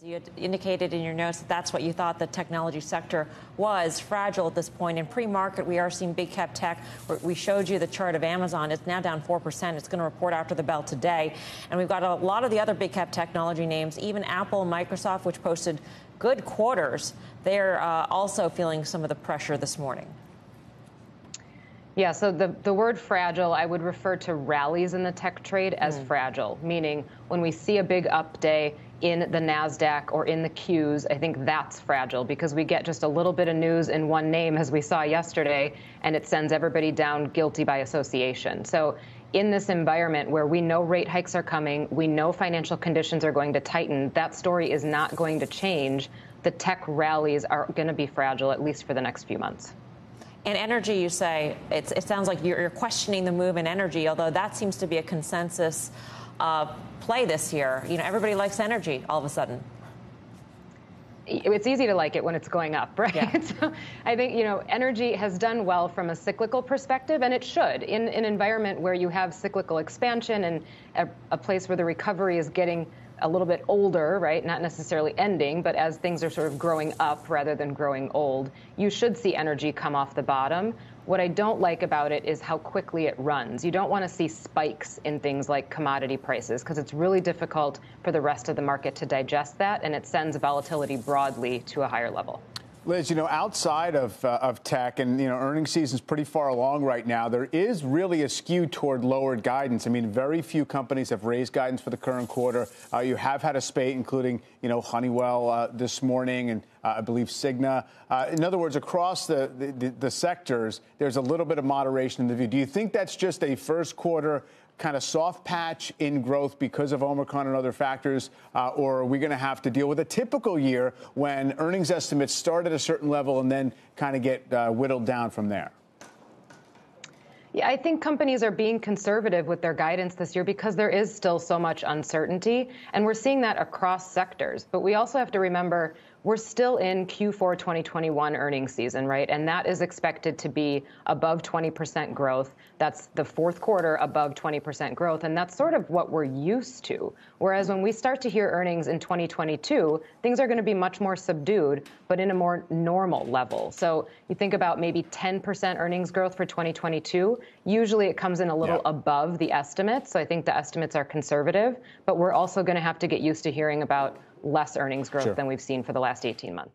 You had indicated in your notes that that's what you thought the technology sector was, fragile at this point. In pre-market, we are seeing big cap tech. We showed you the chart of Amazon. It's now down 4%. It's going to report after the bell today. And we've got a lot of the other big cap technology names, even Apple and Microsoft, which posted good quarters. They're also feeling some of the pressure this morning. Yeah, so the word fragile, I would refer to rallies in the tech trade as fragile, meaning when we see a big up day in the NASDAQ or in the Qs, I think that's fragile because we get just a little bit of news in one name, as we saw yesterday, and it sends everybody down guilty by association. So in this environment where we know rate hikes are coming, we know financial conditions are going to tighten, that story is not going to change. The tech rallies are going to be fragile, at least for the next few months. And energy, you say, it sounds like you're questioning the move in energy, although that seems to be a consensus play this year. You know, everybody likes energy all of a sudden. It's easy to like it when it's going up, right? Yeah. So I think, energy has done well from a cyclical perspective, and it should. In an environment where you have cyclical expansion and a place where the recovery is getting a little bit older, right? Not necessarily ending, but as things are sort of growing up rather than growing old, you should see energy come off the bottom. What I don't like about it is how quickly it runs. You don't want to see spikes in things like commodity prices because it's really difficult for the rest of the market to digest that, and it sends volatility broadly to a higher level. Liz, outside of tech and, earnings season's pretty far along right now, there is really a skew toward lowered guidance. I mean, very few companies have raised guidance for the current quarter. You have had a spate, including, Honeywell this morning and I believe Cigna. In other words, across the sectors, there's a little bit of moderation in the view. Do you think that's just a first quarter kind of soft patch in growth because of Omicron and other factors, or are we going to have to deal with a typical year when earnings estimates start at a certain level and then kind of get whittled down from there? Yeah, I think companies are being conservative with their guidance this year because there is still so much uncertainty, and we're seeing that across sectors. But we also have to remember we're still in Q4 2021 earnings season, right? And that is expected to be above 20% growth. That's the fourth quarter above 20% growth. And that's sort of what we're used to. Whereas when we start to hear earnings in 2022, things are going to be much more subdued, but in a more normal level. So you think about maybe 10% earnings growth for 2022. Usually it comes in a little above the estimates. So I think the estimates are conservative, but we're also going to have to get used to hearing about less earnings growth than we've seen for the last 18 months.